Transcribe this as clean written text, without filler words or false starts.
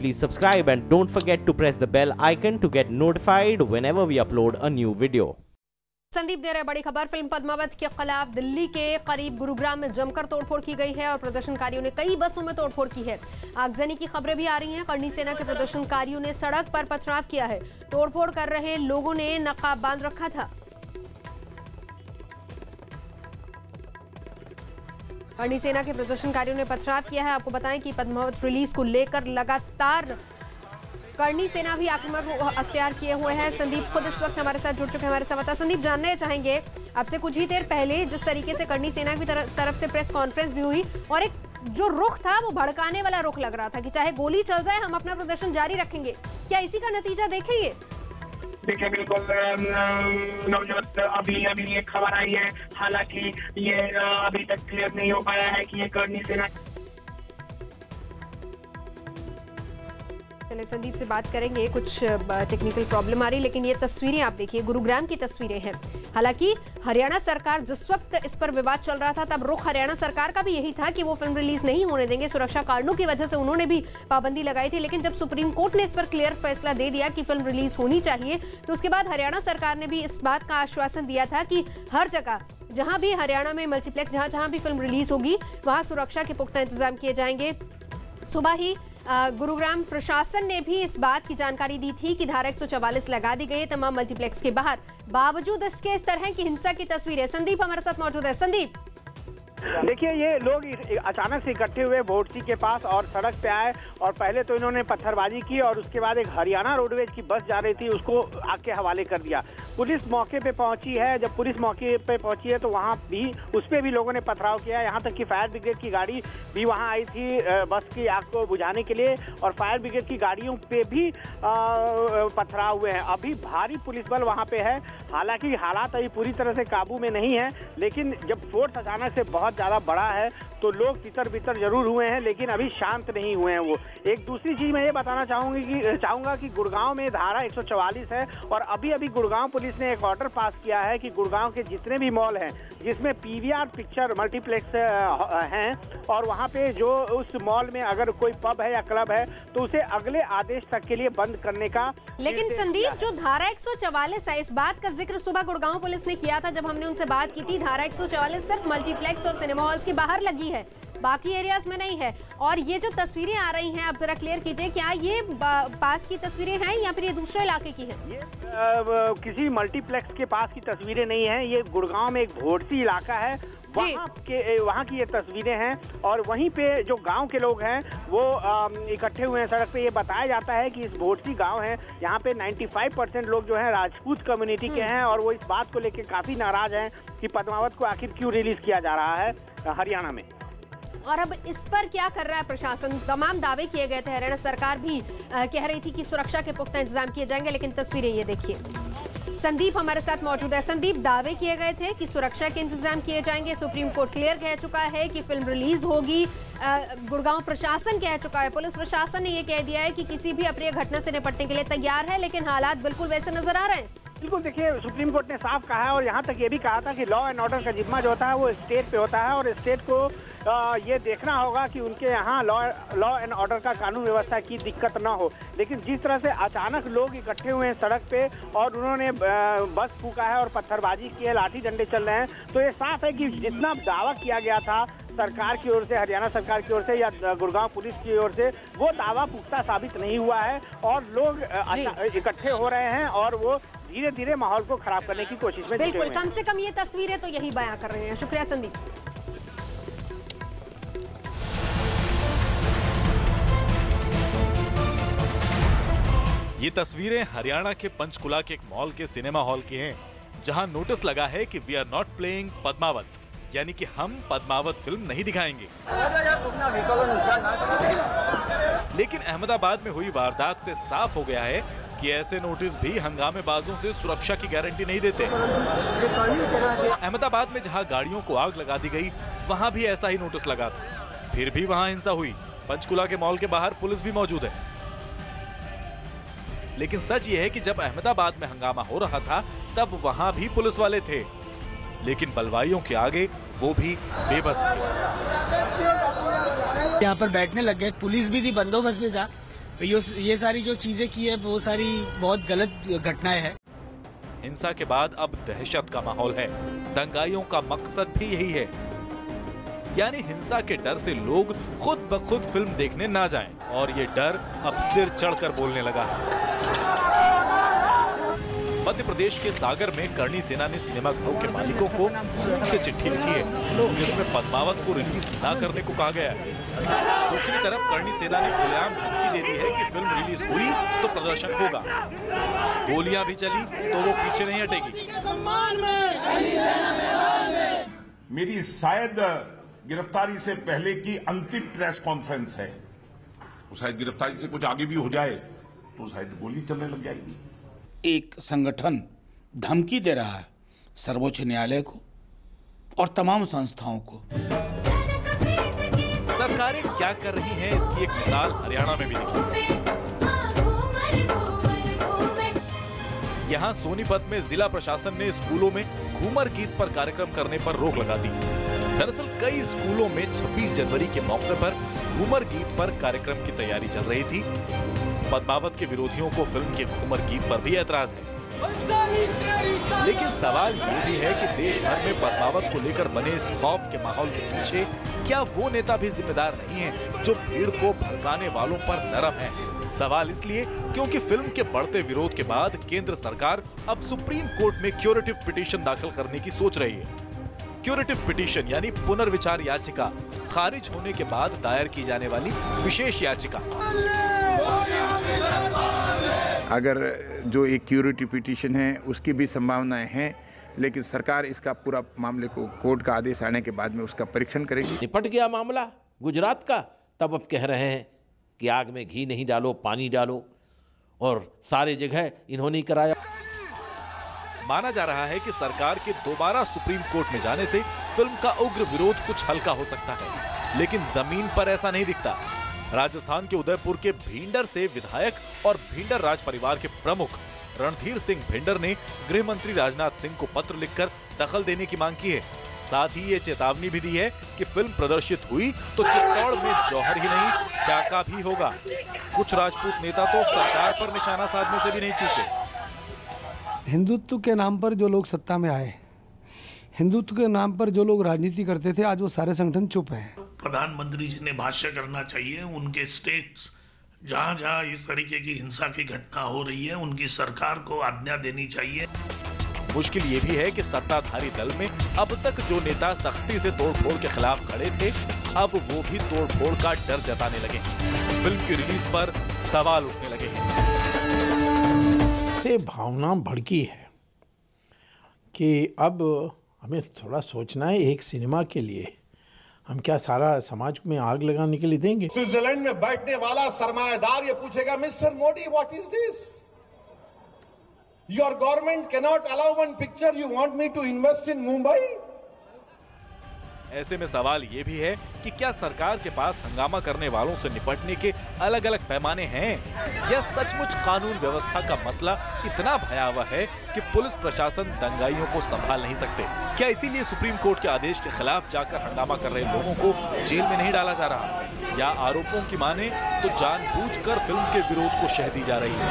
please subscribe and don't forget to press the bell icon to get notified whenever we upload a new video. Sandeep दे रहे बड़ी खबर। Film Padmaavat के खिलाफ दिल्ली के करीब गुरुग्राम में जमकर तोड़फोड़ की गई है और प्रदर्शनकारियों ने कई बसों में तोड़फोड़ की है। आगजनी की खबरें भी आ रही हैं। करनी सेना के प्रदर्शनकारियों ने सड़क पर पथराव किया है। तोड़फोड़ कर रहे लोगों ने नकाब बांध रखा था। करनी सेना के प्रदर्शनकारियों ने पथराव किया है। आपको बताएं कि पद्मावत रिलीज को लेकर लगातार करनी सेना भी आक्रमण अख्तियार किए हुए हैं। संदीप खुद इस वक्त हमारे साथ जुड़ चुके हैं हमारे संवाददाता। संदीप, जानना चाहेंगे आपसे कुछ ही देर पहले जिस तरीके से करनी सेना की तरफ से प्रेस कॉन्फ्रेंस भी हुई और एक जो रुख था वो भड़काने वाला रुख लग रहा था कि चाहे गोली चल जाए हम अपना प्रदर्शन जारी रखेंगे, क्या इसी का नतीजा देखेंगे? देखिए, बिल्कुल नवजोत, अभी एक खबर आई है। हालांकि ये अभी तक क्लियर नहीं हो पाया है कि ये करनी सेना। चलिए संदीप से बात करेंगे, कुछ टेक्निकल प्रॉब्लम आ रही, लेकिन ये तस्वीरें आप देखिए, गुरुग्राम की तस्वीरें हैं। हालांकि हरियाणा सरकार जिस वक्त इस पर विवाद चल रहा था तब रुख हरियाणा सरकार का भी यही था कि वो फिल्म रिलीज नहीं होने देंगे। सुरक्षा कारणों की वजह से उन्होंने भी पाबंदी लगाई थी, लेकिन जब सुप्रीम कोर्ट ने इस पर क्लियर फैसला दे दिया कि फिल्म रिलीज होनी चाहिए तो उसके बाद हरियाणा सरकार ने भी इस बात का आश्वासन दिया था कि हर जगह जहां भी हरियाणा में मल्टीप्लेक्स जहां भी फिल्म रिलीज होगी वहां सुरक्षा के पुख्ता इंतजाम किए जाएंगे। सुबह ही गुरुग्राम प्रशासन ने भी इस बात की जानकारी दी थी कि धारा 144 लगा दी गई है तमाम मल्टीप्लेक्स के बाहर। बावजूद इसके इस तरह की हिंसा की तस्वीरें, संदीप हमारे साथ मौजूद है। संदीप, देखिए, ये लोग अचानक से इकट्ठे हुए भोटसी के पास और सड़क पे आए और पहले तो इन्होंने पत्थरबाजी की और उसके बाद एक हरियाणा रोडवेज की बस जा रही थी उसको आग के हवाले कर दिया। पुलिस मौके पे पहुंची है। जब पुलिस मौके पे पहुंची है तो वहां भी उस पे भी लोगों ने पथराव किया। यहाँ तक कि फायर ब्रिगेड की गाड़ी भी वहां आई थी बस की आग को बुझाने के लिए और फायर ब्रिगेड की गाड़ियों पे भी पथराव हुए हैं। अभी भारी पुलिस बल वहाँ पे है। हालांकि हालात अभी पूरी तरह से काबू में नहीं है, लेकिन जब फोर्स अचानक से बहुत ज़्यादा बड़ा है तो लोग तितर बितर जरूर हुए हैं, लेकिन अभी शांत नहीं हुए हैं वो। एक दूसरी चीज़ मैं ये बताना चाहूँगा कि गुड़गांव में धारा 144 है और अभी गुड़गांव पुलिस ने एक ऑर्डर पास किया है कि गुड़गांव के जितने भी मॉल हैं जिसमें पीवीआर पिक्चर मल्टीप्लेक्स हैं और वहाँ पे जो उस मॉल में अगर कोई पब है या क्लब है तो उसे अगले आदेश तक के लिए बंद करने का। लेकिन संदीप, जो धारा 144 है, इस बात का जिक्र सुबह गुड़गांव पुलिस ने किया था जब हमने उनसे बात की थी। धारा 144 सिर्फ मल्टीप्लेक्स और सिनेमा हॉल्स के बाहर लगी है, बाकी एरियाज में नहीं है। और ये जो तस्वीरें आ रही हैं, आप जरा क्लियर कीजिए, क्या ये पास की तस्वीरें हैं या फिर ये दूसरे इलाके की हैं? ये किसी मल्टीप्लेक्स के पास की तस्वीरें नहीं हैं। ये गुड़गांव में एक भोटसी इलाका है, वहाँ की ये तस्वीरें हैं और वहीं पे जो गांव के लोग हैं वो इकट्ठे हुए हैं सड़क पे। ये बताया जाता है कि इस भोटसी गांव है, यहाँ पे 95% लोग जो हैं राजपूत कम्युनिटी के हैं और वो इस बात को लेकर काफी नाराज हैं कि पद्मावत को आखिर क्यों रिलीज किया जा रहा है हरियाणा में। और अब इस पर क्या कर रहा है प्रशासन? तमाम दावे किए गए थे, हरियाणा सरकार भी कह रही थी कि सुरक्षा के पुख्ता इंतजाम किए जाएंगे, लेकिन तस्वीरें ये देखिए। संदीप हमारे साथ मौजूद है। संदीप, दावे किए गए थे कि सुरक्षा के इंतजाम किए जाएंगे, सुप्रीम कोर्ट क्लियर कह चुका है कि फिल्म रिलीज होगी, गुड़गांव प्रशासन कह चुका है, पुलिस प्रशासन ने ये कह दिया है कि किसी भी अप्रिय घटना से निपटने के लिए तैयार है, लेकिन हालात बिल्कुल वैसे नजर आ रहे हैं। बिल्कुल, देखिए, सुप्रीम कोर्ट ने साफ कहा है और यहाँ तक ये भी कहा था कि लॉ एंड ऑर्डर का जिम्मा जो होता है वो स्टेट पे होता है और स्टेट को ये देखना होगा कि उनके यहाँ लॉ एंड ऑर्डर का कानून व्यवस्था की दिक्कत ना हो। लेकिन जिस तरह से अचानक लोग इकट्ठे हुए हैं सड़क पे और उन्होंने बस फूका है और पत्थरबाजी की है, लाठी डंडे चल रहे हैं, तो ये साफ है कि जितना दावा किया गया था सरकार की ओर से, हरियाणा सरकार की ओर से या गुड़गांव पुलिस की ओर से, वो दावा पुख्ता साबित नहीं हुआ है और लोग इकट्ठे हो रहे हैं और वो धीरे धीरे माहौल को खराब करने की कोशिश में। बिल्कुल, कम से कम ये तस्वीरें तो यही बयां कर रहे हैं। शुक्रिया संदीप। ये तस्वीरें हरियाणा के पंचकुला के एक मॉल के सिनेमा हॉल की हैं, जहां नोटिस लगा है कि we are not playing Padmaavat, यानी कि हम पद्मावत फिल्म नहीं दिखाएंगे। लेकिन अहमदाबाद में हुई वारदात से साफ हो गया है कि ऐसे नोटिस भी हंगामेबाजों से सुरक्षा की गारंटी नहीं देते। अहमदाबाद में जहां गाड़ियों को आग लगा दी गई, वहां भी ऐसा ही नोटिस लगा था, फिर भी वहां हिंसा हुई। पंचकुला के मॉल के बाहर पुलिस भी मौजूद है। लेकिन सच ये है कि जब अहमदाबाद में हंगामा हो रहा था तब वहां भी पुलिस वाले थे, लेकिन बलवाइयों के आगे वो भी बेबस थे। यहाँ पर बैठने लग गए, पुलिस भी थी, बंदोबस्त भी था, ये सारी जो चीजें की है वो सारी बहुत गलत घटनाएं हैं। हिंसा के बाद अब दहशत का माहौल है। दंगाइयों का मकसद भी यही है, यानी हिंसा के डर से लोग खुद ब खुद फिल्म देखने ना जाएं, और ये डर अब सिर चढ़कर बोलने लगा है। मध्य प्रदेश के सागर में करणी सेना ने सिनेमा घरों के मालिकों को खून से चिट्ठी लिखी है, जिसमें पद्मावत को रिलीज न करने को कहा गया है। दूसरी तरफ करणी सेना ने खुलेआम धमकी दे दी है कि फिल्म रिलीज हुई तो प्रदर्शन होगा, गोलियां भी चली तो वो पीछे नहीं हटेगी। मेरी शायद गिरफ्तारी से पहले की अंतिम प्रेस कॉन्फ्रेंस है, शायद गिरफ्तारी से कुछ आगे भी हो जाए तो शायद गोली चलने लग जाएगी। एक संगठन धमकी दे रहा है सर्वोच्च न्यायालय को और तमाम संस्थाओं को। सरकारें क्या कर रही हैं, इसकी एक मिसाल हरियाणा में भी दिखी। यहाँ सोनीपत में जिला प्रशासन ने स्कूलों में घूमर गीत पर कार्यक्रम करने पर रोक लगा दी। दरअसल कई स्कूलों में 26 जनवरी के मौके पर घूमर गीत पर कार्यक्रम की तैयारी चल रही थी। पद्मावत के विरोधियों को फिल्म के घूमर गीत पर भी ऐतराज है, लेकिन सवाल ये भी है कि देश भर में पद्मावत को लेकर बने इस खौफ के माहौल के पीछे क्या वो नेता भी जिम्मेदार नहीं है जो भीड़ को भड़काने वालों पर नरम है। सवाल इसलिए क्योंकि फिल्म के बढ़ते विरोध के बाद केंद्र सरकार अब सुप्रीम कोर्ट में क्यूरेटिव पिटीशन दाखिल करने की सोच रही है। क्यूरेटिव पिटीशन यानी पुनर्विचार याचिका, खारिज होने के बाद दायर की जाने वाली विशेष याचिका। अगर जो एक क्यूरेटिव पिटीशन है उसकी भी संभावनाएं हैं, लेकिन सरकार इसका पूरा मामले को कोर्ट का आदेश आने के बाद में उसका परीक्षण करेगी। निपट गया मामला गुजरात का, तब अब कह रहे हैं कि आग में घी नहीं डालो, पानी डालो, और सारे जगह इन्होंने कराया। माना जा रहा है कि सरकार के दोबारा सुप्रीम कोर्ट में जाने से फिल्म का उग्र विरोध कुछ हल्का हो सकता है, लेकिन जमीन पर ऐसा नहीं दिखता। राजस्थान के उदयपुर के भींडर से विधायक और भींडर राज परिवार के प्रमुख रणधीर सिंह भिंडर ने गृह मंत्री राजनाथ सिंह को पत्र लिखकर दखल देने की मांग की है। साथ ही ये चेतावनी भी दी है कि फिल्म प्रदर्शित हुई तो चित्तौड़ में जौहर ही नहीं चाका भी होगा। कुछ राजपूत नेता तो सरकार पर निशाना साधने से भी नहीं चूके। हिंदुत्व के नाम पर जो लोग सत्ता में आए, हिंदुत्व के नाम पर जो लोग राजनीति करते थे, आज वो सारे संगठन चुप हैं। प्रधानमंत्री जी ने भाष्य करना चाहिए। उनके स्टेट्स जहां जहां इस तरीके की हिंसा की घटना हो रही है, उनकी सरकार को आज्ञा देनी चाहिए। मुश्किल ये भी है कि सत्ताधारी दल में अब तक जो नेता सख्ती से तोड़फोड़ के खिलाफ खड़े थे, अब वो भी तोड़फोड़ का डर जताने लगे। फिल्म की रिलीज पर सवाल उठने लगे हैं। से भावना भड़की है कि अब हमें थोड़ा सोचना है, एक सिनेमा के लिए हम क्या सारा समाज में आग लगाने के लिए देंगे? स्विट्जरलैंड में बैठने वाला सरमायादार ये पूछेगा, mister Modi what is this? Your government can not allow one picture, you want me to invest in Mumbai? ऐसे में सवाल ये भी है कि क्या सरकार के पास हंगामा करने वालों से निपटने के अलग अलग पैमाने हैं, या सचमुच कानून व्यवस्था का मसला इतना भयावह है कि पुलिस प्रशासन दंगाइयों को संभाल नहीं सकते? क्या इसीलिए सुप्रीम कोर्ट के आदेश के खिलाफ जाकर हंगामा कर रहे लोगों को जेल में नहीं डाला जा रहा, या आरोपों की माने तो जानबूझकर फिल्म के विरोध को शह दी जा रही है?